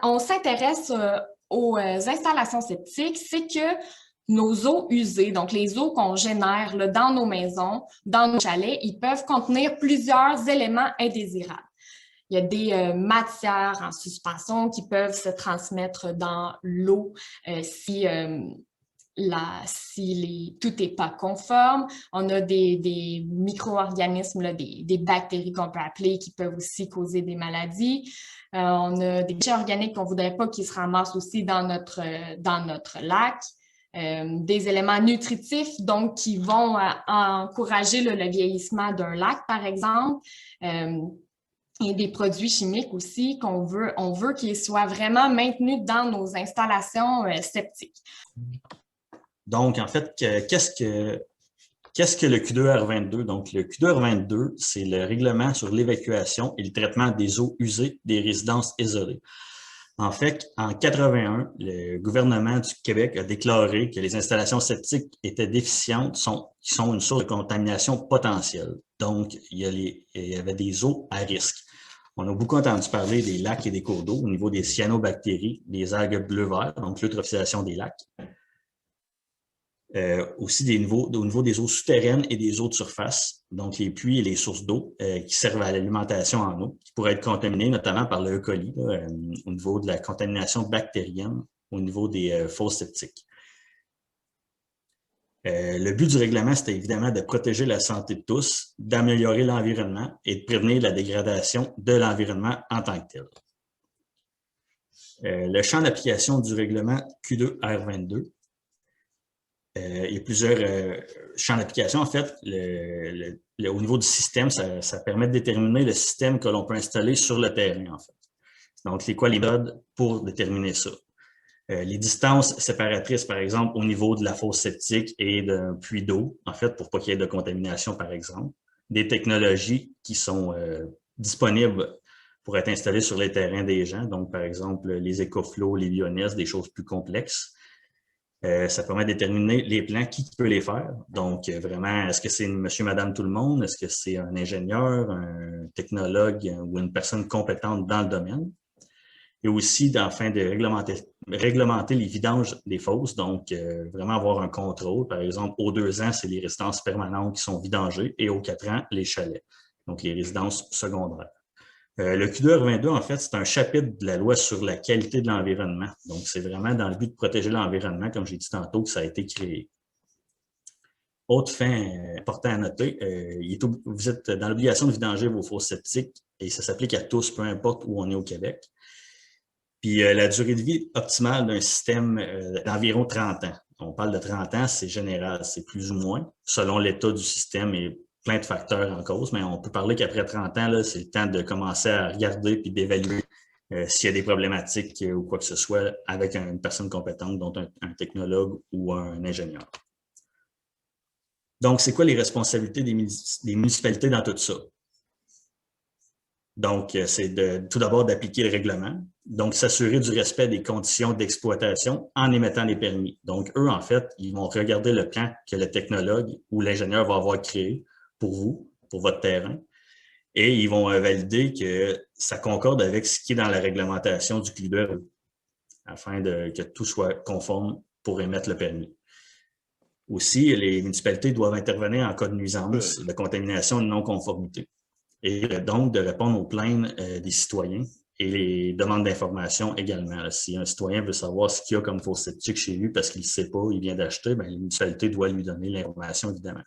on s'intéresse aux installations septiques, c'est que nos eaux usées, donc les eaux qu'on génère là, dans nos maisons, dans nos chalets, ils peuvent contenir plusieurs éléments indésirables. Il y a des matières en suspension qui peuvent se transmettre dans l'eau si tout n'est pas conforme. On a des micro-organismes, là, des bactéries qu'on peut appeler qui peuvent aussi causer des maladies. On a des déchets organiques qu'on ne voudrait pas qui se ramassent aussi dans notre lac. Des éléments nutritifs, donc qui vont encourager le vieillissement d'un lac, par exemple. Et des produits chimiques aussi on veut qu'ils soient vraiment maintenus dans nos installations septiques. Donc, en fait, qu'est-ce que le Q2R22? Donc, le Q2R22, c'est le règlement sur l'évacuation et le traitement des eaux usées des résidences isolées. En fait, en 81, le gouvernement du Québec a déclaré que les installations septiques étaient déficientes, qui sont une source de contamination potentielle. Donc, il y avait des eaux à risque. On a beaucoup entendu parler des lacs et des cours d'eau au niveau des cyanobactéries, des algues bleu-vert, donc l'eutrophisation des lacs. Aussi au niveau des eaux souterraines et des eaux de surface, donc les puits et les sources d'eau qui servent à l'alimentation en eau, qui pourraient être contaminées notamment par le E. coli au niveau de la contamination bactérienne, au niveau des fosses septiques. Le but du règlement, c'était évidemment de protéger la santé de tous, d'améliorer l'environnement et de prévenir la dégradation de l'environnement en tant que tel. Le champ d'application du règlement Q2R22. Il y a plusieurs champs d'application. En fait, au niveau du système, ça permet de déterminer le système que l'on peut installer sur le terrain, en fait. Donc, c'est quoi les méthodes pour déterminer ça? Les distances séparatrices, par exemple, au niveau de la fosse septique et d'un puits d'eau, en fait, pour pas qu'il y ait de contamination, par exemple. Des technologies qui sont disponibles pour être installées sur les terrains des gens. Donc, par exemple, les EcoFlow, les Bioness, des choses plus complexes. Ça permet de déterminer les plans, qui peut les faire. Donc, vraiment, est-ce que c'est monsieur, madame, tout le monde? Est-ce que c'est un ingénieur, un technologue ou une personne compétente dans le domaine? Et aussi, afin de réglementer les vidanges des fosses, donc vraiment avoir un contrôle. Par exemple, aux 2 ans, c'est les résidences permanentes qui sont vidangées et aux 4 ans, les chalets, donc les résidences secondaires. Le Q2R22, en fait, c'est un chapitre de la loi sur la qualité de l'environnement. Donc, c'est vraiment dans le but de protéger l'environnement, comme j'ai dit tantôt, que ça a été créé. Autre fin important à noter, vous êtes dans l'obligation de vidanger vos fosses septiques et ça s'applique à tous, peu importe où on est au Québec. Puis, la durée de vie optimale d'un système d'environ 30 ans. On parle de 30 ans, c'est général, c'est plus ou moins, selon l'état du système et plein de facteurs en cause, mais on peut parler qu'après 30 ans, c'est le temps de commencer à regarder puis d'évaluer s'il y a des problématiques ou quoi que ce soit avec une personne compétente, dont un technologue ou un ingénieur. Donc, c'est quoi les responsabilités des municipalités dans tout ça? Donc, c'est tout d'abord d'appliquer le règlement, donc s'assurer du respect des conditions d'exploitation en émettant les permis. Donc, eux, en fait, ils vont regarder le plan que le technologue ou l'ingénieur va avoir créé pour vous, pour votre terrain, et ils vont valider que ça concorde avec ce qui est dans la réglementation du CLIDER afin que tout soit conforme pour émettre le permis. Aussi, les municipalités doivent intervenir en cas de nuisance, de contamination et de non-conformité, et donc de répondre aux plaintes des citoyens et les demandes d'information également. Si un citoyen veut savoir ce qu'il y a comme fosse septique chez lui parce qu'il ne sait pas, il vient d'acheter, la municipalité doit lui donner l'information, évidemment.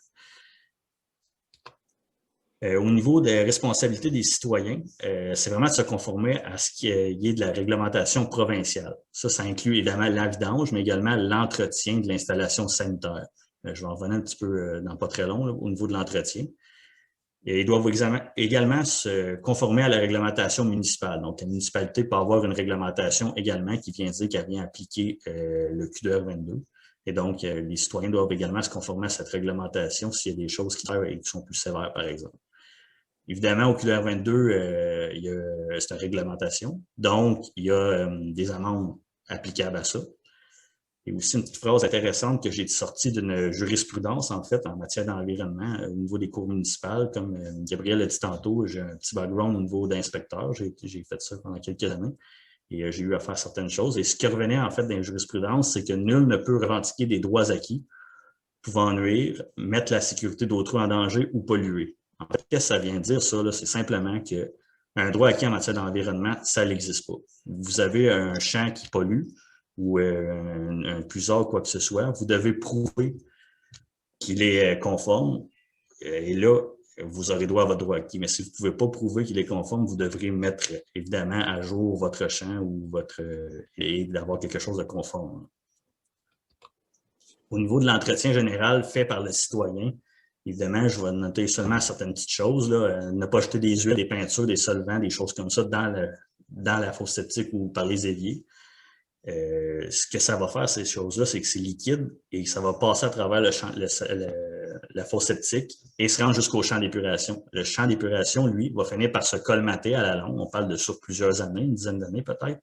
Au niveau des responsabilités des citoyens, c'est vraiment de se conformer à ce qui est de la réglementation provinciale. Ça inclut évidemment la vidange, mais également l'entretien de l'installation sanitaire. Je vais en revenir un petit peu dans pas très long là, au niveau de l'entretien. Et ils doivent également se conformer à la réglementation municipale. Donc, la municipalité peut avoir une réglementation également qui vient dire qu'elle vient appliquer le Q2R22. Et donc, les citoyens doivent également se conformer à cette réglementation s'il y a des choses qui sont plus sévères, par exemple. Évidemment, au Q2R22, c'est une réglementation. Donc, il y a des amendes applicables à ça. Et aussi une petite phrase intéressante que j'ai sortie d'une jurisprudence, en fait, en matière d'environnement au niveau des cours municipales. Comme Gabriel l'a dit tantôt, j'ai un petit background au niveau d'inspecteur. J'ai fait ça pendant quelques années. et j'ai eu à faire certaines choses. Et ce qui revenait en fait dans la jurisprudence, c'est que nul ne peut revendiquer des droits acquis pouvant nuire, mettre la sécurité d'autrui en danger ou polluer. En fait, qu'est-ce que ça vient dire, ça? C'est simplement qu'un droit acquis en matière d'environnement, ça n'existe pas. Vous avez un champ qui pollue ou un puisard, quoi que ce soit, vous devez prouver qu'il est conforme et là, vous aurez droit à votre droit acquis. Mais si vous ne pouvez pas prouver qu'il est conforme, vous devrez mettre évidemment à jour votre champ ou et d'avoir quelque chose de conforme. Au niveau de l'entretien général fait par le citoyen, évidemment, je vais noter seulement certaines petites choses. Là. Ne pas jeter des huiles, des peintures, des solvants, des choses comme ça dans la fosse septique ou par les éviers. Ce que ça va faire, ces choses-là, c'est que c'est liquide et ça va passer à travers la fosse septique et se rendre jusqu'au champ d'épuration. Le champ d'épuration, lui, va finir par se colmater à la longue. On parle de sur plusieurs années, une dizaine d'années peut-être.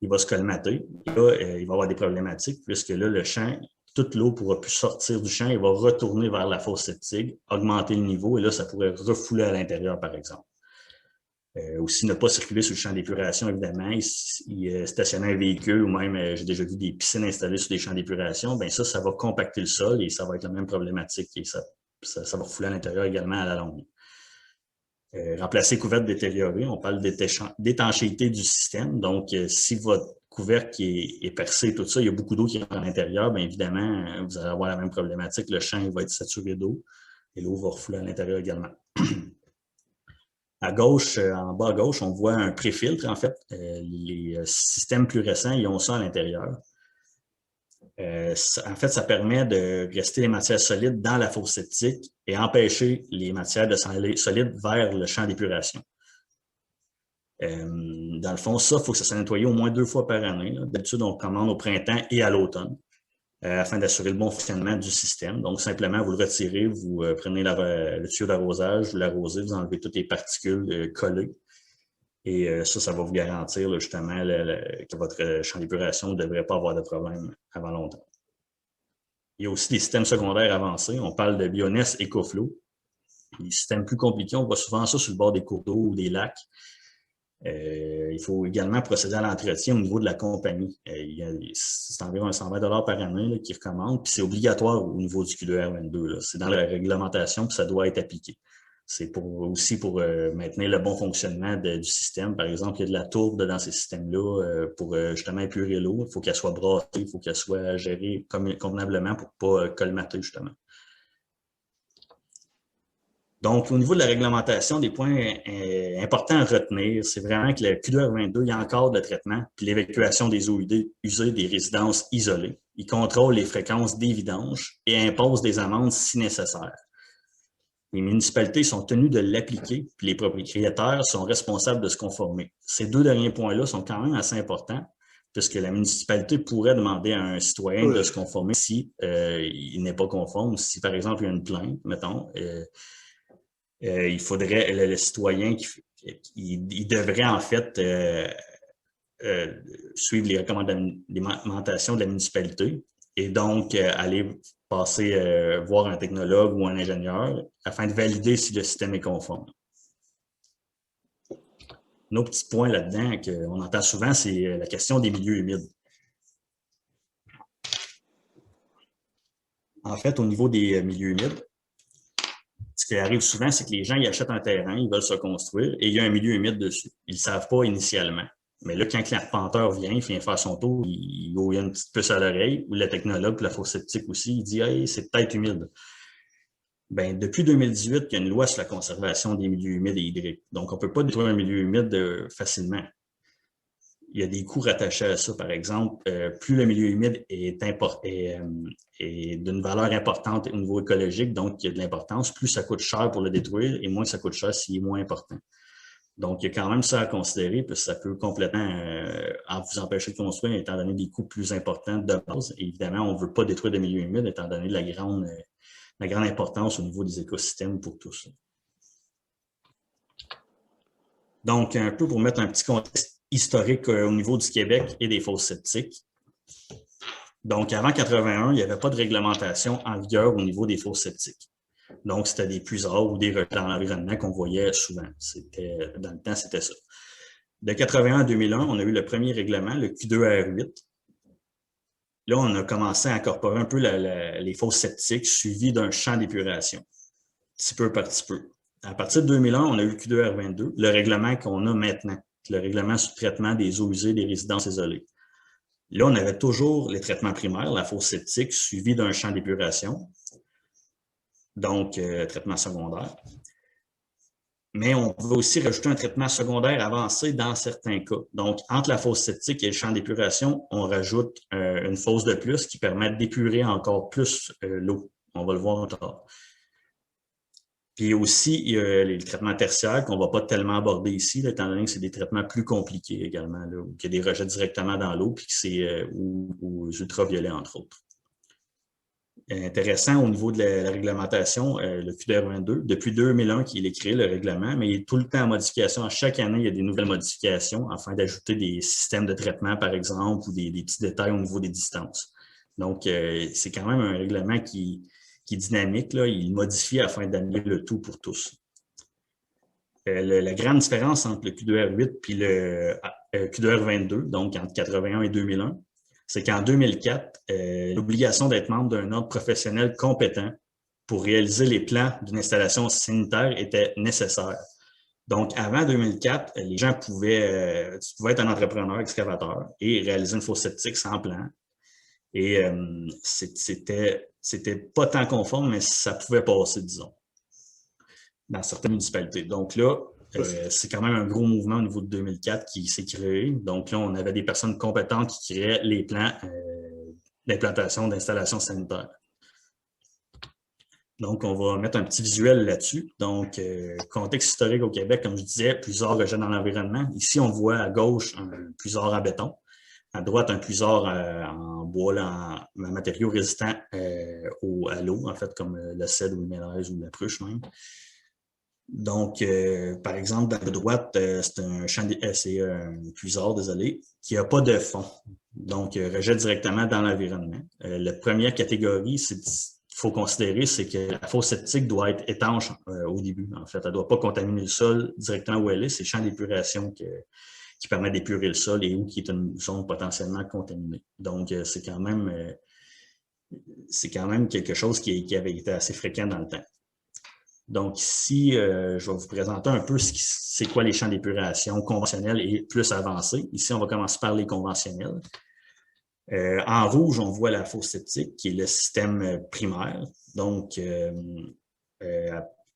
Il va se colmater. Et là, il va avoir des problématiques puisque là, le champ, toute l'eau ne pourra plus sortir du champ. Il va retourner vers la fosse septique, augmenter le niveau et là, ça pourrait refouler à l'intérieur, par exemple. Aussi, ne pas circuler sur le champ d'épuration, évidemment. Stationner un véhicule ou même, j'ai déjà vu des piscines installées sur des champs d'épuration, bien ça va compacter le sol et ça va être la même problématique et ça va refouler à l'intérieur également à la longue. Remplacer couvercle détérioré, on parle d'étanchéité du système. Donc, si votre couvercle est percé, tout ça, il y a beaucoup d'eau qui rentre à l'intérieur, bien évidemment, vous allez avoir la même problématique. Le champ va être saturé d'eau et l'eau va refouler à l'intérieur également. À gauche, en bas à gauche, on voit un pré-filtre, en fait. Les systèmes plus récents, ils ont ça à l'intérieur. En fait, ça permet de rester les matières solides dans la fosse septique et empêcher les matières de solides vers le champ d'épuration. Dans le fond, ça, il faut que ça soit nettoyé au moins 2 fois par année. D'habitude, on commande au printemps et à l'automne afin d'assurer le bon fonctionnement du système. Donc, simplement, vous le retirez, vous prenez le tuyau d'arrosage, vous l'arrosez, vous enlevez toutes les particules collées. Et ça va vous garantir là, justement que votre champ d'épuration ne devrait pas avoir de problème avant longtemps. Il y a aussi des systèmes secondaires avancés. On parle de Bioness EcoFlow. Les systèmes plus compliqués, on voit souvent ça sur le bord des cours d'eau ou des lacs. Il faut également procéder à l'entretien au niveau de la compagnie. C'est environ 120 $ par année là, qu'ils recommandent, puis c'est obligatoire au niveau du Q2R22. C'est dans la réglementation, puis ça doit être appliqué. C'est aussi pour maintenir le bon fonctionnement du système. Par exemple, il y a de la tourbe dans ces systèmes-là pour justement épurer l'eau. Il faut qu'elle soit brassée, il faut qu'elle soit gérée convenablement pour ne pas colmater, justement. Donc, au niveau de la réglementation, des points importants à retenir, c'est vraiment que le Q2R22, il y a encore de traitement puis l'évacuation des eaux usées des résidences isolées. Il contrôle les fréquences des vidanges et impose des amendes si nécessaire. Les municipalités sont tenues de l'appliquer, puis les propriétaires sont responsables de se conformer. Ces 2 derniers points-là sont quand même assez importants, puisque la municipalité pourrait demander à un citoyen de se conformer si il n'est pas conforme. Si, par exemple, il y a une plainte, mettons, il faudrait, le citoyen, il devrait en fait suivre les recommandations de la municipalité et donc aller passer voir un technologue ou un ingénieur afin de valider si le système est conforme. Un autre petit point là-dedans qu'on entend souvent, c'est la question des milieux humides. En fait, au niveau des milieux humides, ce qui arrive souvent, c'est que les gens ils achètent un terrain, ils veulent se construire et il y a un milieu humide dessus. Ils ne le savent pas initialement. Mais là, quand l'arpenteur vient, il vient faire son tour, il a une petite puce à l'oreille, ou le technologue, puis la fosse septique aussi, il dit « Hey, c'est peut-être humide ». Bien, depuis 2018, il y a une loi sur la conservation des milieux humides et hydriques. Donc, on ne peut pas détruire un milieu humide facilement. Il y a des coûts rattachés à ça. Par exemple, plus le milieu humide est d'une valeur importante au niveau écologique, donc il y a de l'importance, plus ça coûte cher pour le détruire et moins ça coûte cher s'il est moins important. Donc, il y a quand même ça à considérer, parce que ça peut complètement vous empêcher de construire, étant donné des coûts plus importants de base. Et évidemment, on ne veut pas détruire des milieux humides, étant donné la grande importance au niveau des écosystèmes pour tout ça. Donc, un peu pour mettre un petit contexte historique au niveau du Québec et des fosses septiques. Donc, avant 1981, il n'y avait pas de réglementation en vigueur au niveau des fosses septiques. Donc, c'était des puisards ou des rejets dans l'environnement qu'on voyait souvent. Dans le temps, c'était ça. De 81 à 2001, on a eu le premier règlement, le Q2R8. Là, on a commencé à incorporer un peu les fosses septiques suivies d'un champ d'épuration, petit peu par petit peu. À partir de 2001, on a eu le Q2R22, le règlement qu'on a maintenant, le règlement sur le traitement des eaux usées des résidences isolées. Là, on avait toujours les traitements primaires, la fosse septique, suivie d'un champ d'épuration, donc traitement secondaire. Mais on va aussi rajouter un traitement secondaire avancé dans certains cas. Donc, entre la fosse septique et le champ d'épuration, on rajoute une fosse de plus qui permet d'épurer encore plus l'eau. On va le voir plus tard. Puis aussi, il y a les traitements tertiaires qu'on ne va pas tellement aborder ici, là, étant donné que c'est des traitements plus compliqués également, là, où il y a des rejets directement dans l'eau, puis que c'est aux ultraviolets, entre autres. Intéressant au niveau de la réglementation, le QDR22, depuis 2001 qu'il est créé, le règlement, mais il est tout le temps en modification. À chaque année, il y a des nouvelles modifications afin d'ajouter des systèmes de traitement, par exemple, ou des petits détails au niveau des distances. Donc, c'est quand même un règlement qui est dynamique, là, il modifie afin d'améliorer le tout pour tous. La grande différence entre le Q2R8 puis le Q2R22, donc entre 81 et 2001, c'est qu'en 2004, l'obligation d'être membre d'un ordre professionnel compétent pour réaliser les plans d'une installation sanitaire était nécessaire. Donc, avant 2004, les gens pouvaient, tu pouvais être un entrepreneur excavateur et réaliser une fosse septique sans plan. Et c'était pas tant conforme, mais ça pouvait passer, disons, dans certaines municipalités. Donc là, c'est quand même un gros mouvement au niveau de 2004 qui s'est créé. Donc là, on avait des personnes compétentes qui créaient les plans d'implantation d'installations sanitaires. Donc, on va mettre un petit visuel là-dessus. Donc, contexte historique au Québec, comme je disais, plusieurs rejets dans l'environnement. Ici, on voit à gauche un puisard en béton. À droite, un puisard en bois, là, en matériaux résistants à l'eau, en fait, comme le cèdre ou le mélèze ou la pruche même. Donc, par exemple, dans la droite, c'est un puisard, désolé, qui n'a pas de fond. Donc, rejette directement dans l'environnement. La première catégorie, qu'il faut considérer, c'est que la fosse septique doit être étanche au début. En fait, elle ne doit pas contaminer le sol directement où elle est. C'est le champ d'épuration qui permet d'épurer le sol et où qui est une zone potentiellement contaminée. Donc, c'est quand même quelque chose qui avait été assez fréquent dans le temps. Donc ici, je vais vous présenter un peu c'est quoi les champs d'épuration conventionnels et plus avancés. Ici, on va commencer par les conventionnels. En rouge, on voit la fosse septique, qui est le système primaire, donc,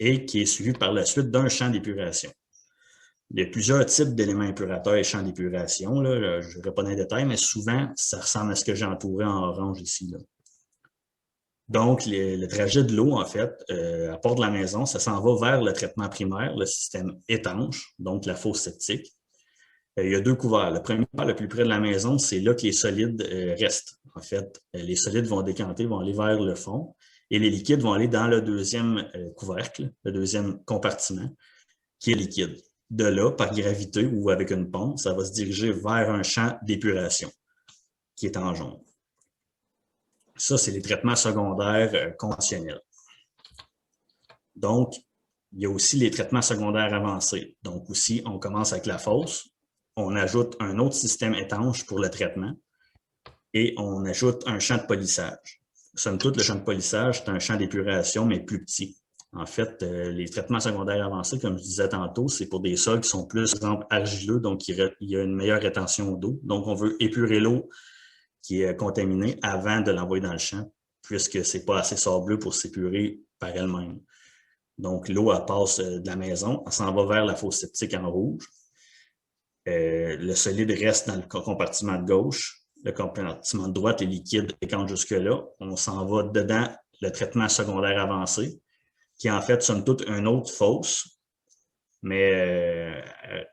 et qui est suivi par la suite d'un champ d'épuration. Il y a plusieurs types d'éléments épurateurs et champs d'épuration. Je ne vais pas dans les détails, mais souvent, ça ressemble à ce que j'ai entouré en orange ici, là. Donc, le trajet de l'eau, en fait, à part de la maison, ça s'en va vers le traitement primaire, le système étanche, donc la fosse septique. Il y a deux couverts. Le premier couvert, le plus près de la maison, c'est là que les solides restent. En fait, les solides vont décanter, vont aller vers le fond, et les liquides vont aller dans le deuxième couvercle, le deuxième compartiment, qui est liquide. De là, par gravité ou avec une pompe, ça va se diriger vers un champ d'épuration, qui est en jaune. Ça, c'est les traitements secondaires conventionnels. Donc, il y a aussi les traitements secondaires avancés. Donc, aussi, on commence avec la fosse, on ajoute un autre système étanche pour le traitement et on ajoute un champ de polissage. Somme toute, le champ de polissage, c'est un champ d'épuration, mais plus petit. En fait, les traitements secondaires avancés, comme je disais tantôt, c'est pour des sols qui sont plus, par exemple, argileux, donc il y a une meilleure rétention d'eau. Donc, on veut épurer l'eau qui est contaminée avant de l'envoyer dans le champ, puisque ce n'est pas assez sableux pour s'épurer par elle-même. Donc, l'eau, elle passe de la maison, elle s'en va vers la fosse septique en rouge. Le solide reste dans le compartiment de gauche. Le compartiment de droite est liquide et quand jusque-là, on s'en va dedans le traitement secondaire avancé, qui est en fait, somme toute, une autre fosse, mais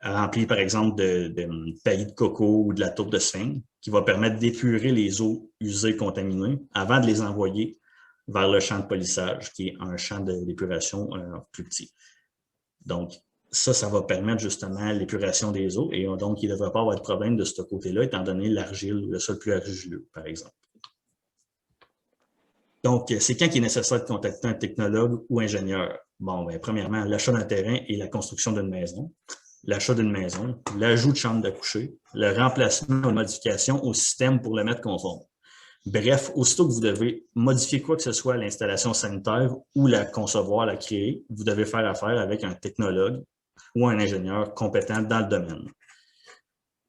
remplie, par exemple, de paillis de coco ou de la tourbe de sphinx, qui va permettre d'épurer les eaux usées contaminées avant de les envoyer vers le champ de polissage, qui est un champ d'épuration plus petit. Donc, ça va permettre justement l'épuration des eaux et donc, il ne devrait pas avoir de problème de ce côté-là, étant donné l'argile ou le sol plus argileux, par exemple. Donc, c'est quand qu'il est nécessaire de contacter un technologue ou ingénieur? Bon, bien, premièrement, l'achat d'un terrain et la construction d'une maison. l'achat d'une maison, l'ajout de chambre d'accoucher, le remplacement ou la modification au système pour le mettre conforme. Bref, aussitôt que vous devez modifier quoi que ce soit à l'installation sanitaire ou la concevoir, la créer, vous devez faire affaire avec un technologue ou un ingénieur compétent dans le domaine.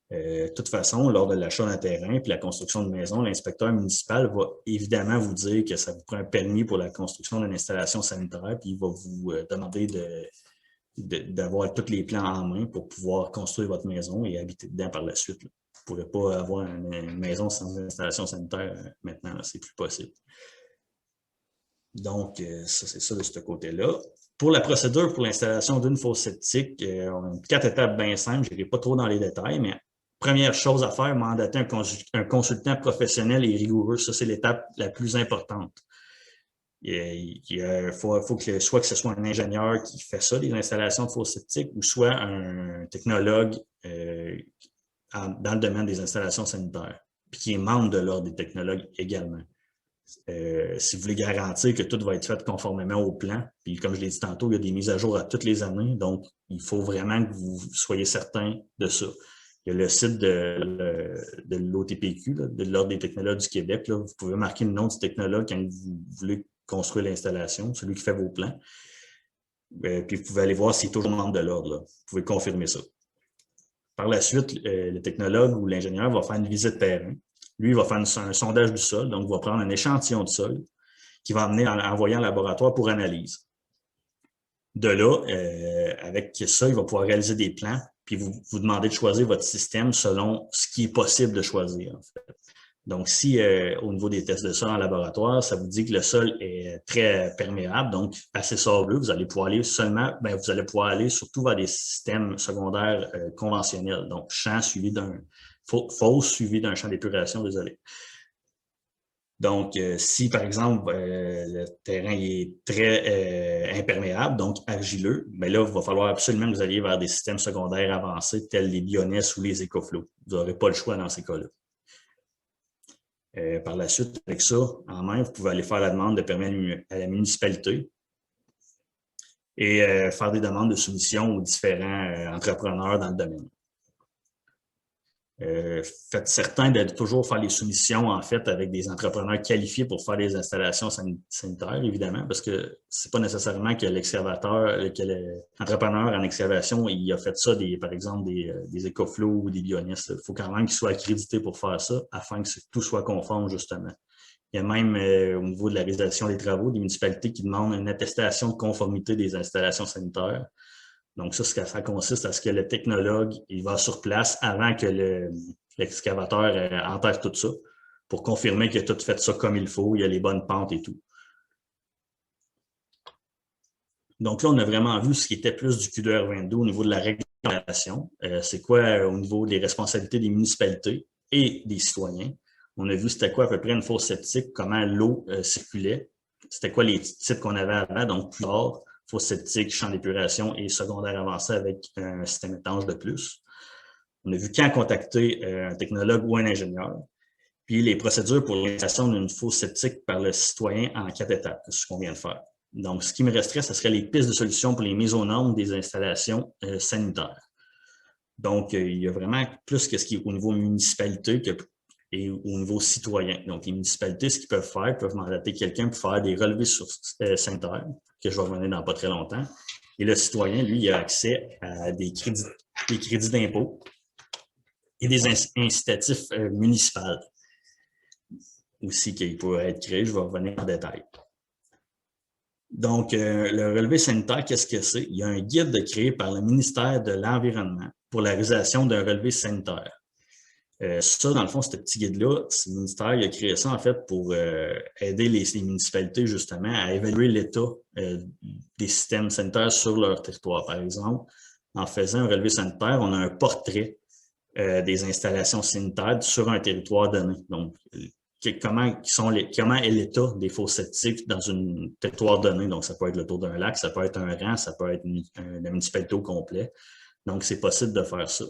De toute façon, lors de l'achat d'un terrain puis la construction de maison, l'inspecteur municipal va évidemment vous dire que ça vous prend un permis pour la construction d'une installation sanitaire, puis il va vous demander d'avoir tous les plans en main pour pouvoir construire votre maison et habiter dedans par la suite. Là. Vous ne pourrez pas avoir une maison sans installation sanitaire maintenant, c'est plus possible. Donc, ça, c'est ça de ce côté-là. Pour la procédure pour l'installation d'une fosse septique, on a 4 étapes bien simples, je n'irai pas trop dans les détails, mais première chose à faire, mandater un consultant professionnel et rigoureux. Ça, c'est l'étape la plus importante. Il faut que soit que ce soit un ingénieur qui fait ça, des installations de fosses septiques, ou soit un technologue dans le domaine des installations sanitaires, puis qui est membre de l'Ordre des technologues également. Si vous voulez garantir que tout va être fait conformément au plan, puis comme je l'ai dit tantôt, il y a des mises à jour à toutes les années, donc il faut vraiment que vous soyez certain de ça. Il y a le site de l'OTPQ, de l'Ordre des technologues du Québec. Là, vous pouvez marquer le nom du technologue quand vous voulez construire l'installation, celui qui fait vos plans. Puis vous pouvez aller voir s'il est toujours membre de l'Ordre. Vous pouvez confirmer ça. Par la suite, le technologue ou l'ingénieur va faire une visite terrain. Lui, il va faire un sondage du sol, donc il va prendre un échantillon de sol qu'il va envoyer en laboratoire pour analyse. De là, avec ça, il va pouvoir réaliser des plans, puis vous demandez de choisir votre système selon ce qui est possible de choisir, en fait. Donc, si au niveau des tests de sol en laboratoire, ça vous dit que le sol est très perméable, donc assez sableux, vous allez pouvoir aller vous allez pouvoir aller surtout vers des systèmes secondaires conventionnels, donc champ suivi fosse suivi d'un champ d'épuration, désolé. Donc, si par exemple le terrain est très imperméable, donc argileux, bien là, il va falloir absolument que vous alliez vers des systèmes secondaires avancés tels les Bioness ou les EcoFlow. Vous n'aurez pas le choix dans ces cas-là. Par la suite, avec ça en main, vous pouvez aller faire la demande de permis à la municipalité et faire des demandes de soumission aux différents entrepreneurs dans le domaine. Faites certain de toujours faire les soumissions, en fait, avec des entrepreneurs qualifiés pour faire des installations sanitaires, évidemment, parce que c'est pas nécessairement que l'entrepreneur en excavation, il a fait ça, par exemple, des EcoFlow ou des Bioness. Il faut quand même qu'il soit accrédité pour faire ça, afin que tout soit conforme, justement. Il y a même, au niveau de la réalisation des travaux, des municipalités qui demandent une attestation de conformité des installations sanitaires. Donc, ça consiste à ce que le technologue, il va sur place avant que l'excavateur enterre tout ça pour confirmer qu'il a tout fait ça comme il faut, il y a les bonnes pentes et tout. Donc là, on a vraiment vu ce qui était plus du Q2R22 au niveau de la réglementation. C'est quoi au niveau des responsabilités des municipalités et des citoyens. On a vu c'était quoi à peu près une fosse septique, comment l'eau circulait. C'était quoi les types qu'on avait avant, donc plus tard, fosse septique, champ d'épuration et secondaire avancé avec un système étanche de plus. On a vu quand contacter un technologue ou un ingénieur. Puis les procédures pour l'installation d'une fosse septique par le citoyen en 4 étapes, c'est ce qu'on vient de faire. Donc, ce qui me resterait, ce serait les pistes de solutions pour les mises aux normes des installations sanitaires. Donc, il y a vraiment plus que ce qui est au niveau municipalité et au niveau citoyen. Donc, les municipalités, ce qu'ils peuvent faire, ils peuvent mandater quelqu'un pour faire des relevés sanitaires, que je vais revenir dans pas très longtemps. Et le citoyen, lui, il a accès à des crédits d'impôt et des incitatifs municipaux aussi qui pourraient être créés. Je vais revenir en détail. Donc, le relevé sanitaire, qu'est-ce que c'est? Il y a un guide créé par le ministère de l'Environnement pour la réalisation d'un relevé sanitaire. Ça, dans le fond, ce petit guide-là, le ministère il a créé ça, en fait, pour aider les municipalités, justement, à évaluer l'état des systèmes sanitaires sur leur territoire. Par exemple, en faisant un relevé sanitaire, on a un portrait des installations sanitaires sur un territoire donné. Donc, comment est l'état des fosses septiques dans un territoire donné. Donc, ça peut être le tour d'un lac, ça peut être un rang, ça peut être la municipalité au complet. Donc, c'est possible de faire ça.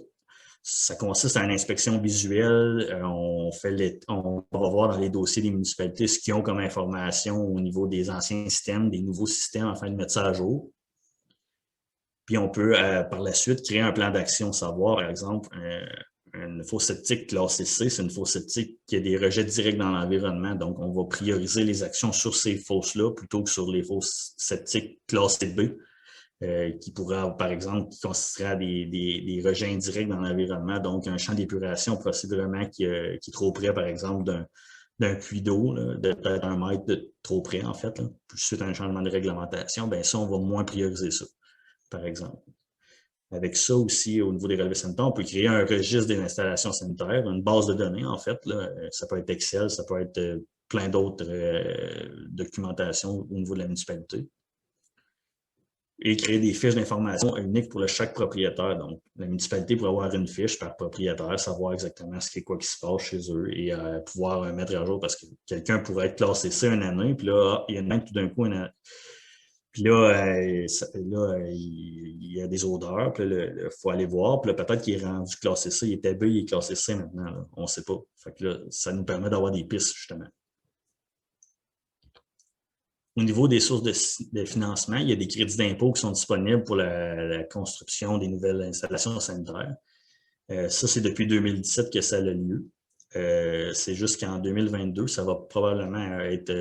Ça consiste à une inspection visuelle. On va voir dans les dossiers des municipalités ce qu'ils ont comme information au niveau des anciens systèmes, des nouveaux systèmes, afin de mettre ça à jour. Puis on peut, par la suite, créer un plan d'action, savoir, par exemple, une fosse septique classée C, c'est une fosse septique qui a des rejets directs dans l'environnement. Donc, on va prioriser les actions sur ces fosses-là plutôt que sur les fosses septiques classées B, qui pourraient, par exemple, qui consisteraient à des rejets indirects dans l'environnement. Donc, un champ d'épuration possiblement qui est trop près, par exemple, d'un puits d'eau, de peut-être 1 mètre de trop près, en fait, là, suite à un changement de réglementation, bien ça, on va moins prioriser ça, par exemple. Avec ça aussi, au niveau des relevés sanitaires, on peut créer un registre des installations sanitaires, une base de données, en fait. Là. Ça peut être Excel, ça peut être plein d'autres documentations au niveau de la municipalité. Et créer des fiches d'information uniques pour chaque propriétaire. Donc, la municipalité pourrait avoir une fiche par propriétaire, savoir exactement ce qui se passe chez eux et pouvoir mettre à jour parce que quelqu'un pourrait être classé C une année, puis là, il y a une année tout d'un coup, puis là, il y a des odeurs, puis là, il faut aller voir. Puis là, peut-être qu'il est rendu classé C, il était B, il est classé C maintenant. Là. On ne sait pas. Fait que là, ça nous permet d'avoir des pistes, justement. Au niveau des sources de financement, il y a des crédits d'impôt qui sont disponibles pour la construction des nouvelles installations sanitaires. Ça, c'est depuis 2017 que ça a lieu. C'est jusqu'en 2022. Ça va probablement être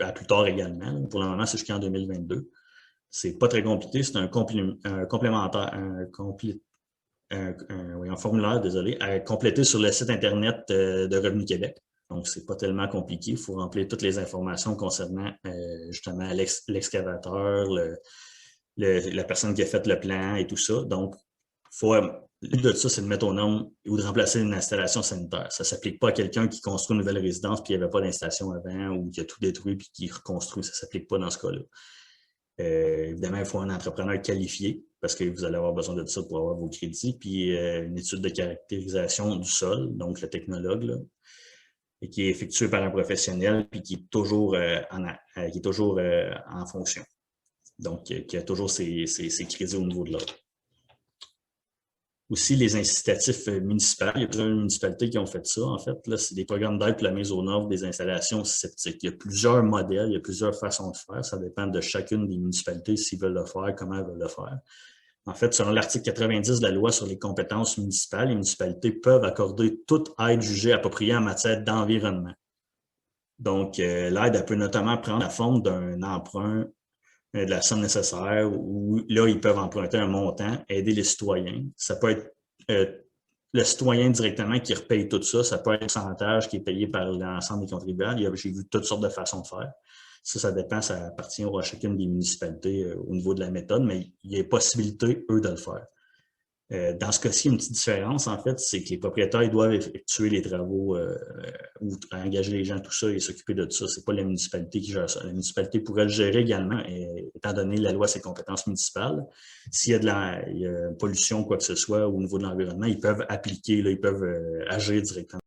à plus tard également. Pour le moment, c'est jusqu'en 2022. C'est pas très compliqué. C'est un complémentaire, un formulaire, désolé, à compléter sur le site Internet de Revenu Québec. Donc, c'est pas tellement compliqué. Il faut remplir toutes les informations concernant justement l'excavateur, la personne qui a fait le plan et tout ça. Donc, le but de ça, c'est de mettre aux normes ou de remplacer une installation sanitaire. Ça ne s'applique pas à quelqu'un qui construit une nouvelle résidence puis il n'y avait pas d'installation avant ou qui a tout détruit puis qui reconstruit. Ça ne s'applique pas dans ce cas-là. Évidemment, il faut un entrepreneur qualifié parce que vous allez avoir besoin de ça pour avoir vos crédits. Puis une étude de caractérisation du sol, donc le technologue, là, et qui est effectué par un professionnel puis qui est toujours, en fonction. Donc, qui a toujours ses crédits au niveau de l'ordre. Aussi, les incitatifs municipaux. Il y a plusieurs municipalités qui ont fait ça, en fait. Là, c'est des programmes d'aide pour la mise aux normes des installations septiques. Il y a plusieurs modèles, il y a plusieurs façons de faire. Ça dépend de chacune des municipalités s'ils veulent le faire, comment elles veulent le faire. En fait, selon l'article 90 de la loi sur les compétences municipales, les municipalités peuvent accorder toute aide jugée appropriée en matière d'environnement. Donc, l'aide, elle peut notamment prendre la forme d'un emprunt de la somme nécessaire où là, ils peuvent emprunter un montant, aider les citoyens. Ça peut être le citoyen directement qui repaye tout ça. Ça peut être un pourcentage qui est payé par l'ensemble des contribuables. J'ai vu toutes sortes de façons de faire. Ça dépend, ça appartient à chacune des municipalités au niveau de la méthode, mais il y a possibilité, eux, de le faire. Dans ce cas-ci, une petite différence, en fait, c'est que les propriétaires ils doivent effectuer les travaux ou engager les gens, tout ça, et s'occuper de tout ça. Ce n'est pas la municipalité qui gère ça. La municipalité pourrait le gérer également, étant donné la loi ses compétences municipales. S'il y a il y a une pollution, quoi que ce soit, au niveau de l'environnement, ils peuvent appliquer, là, ils peuvent agir directement.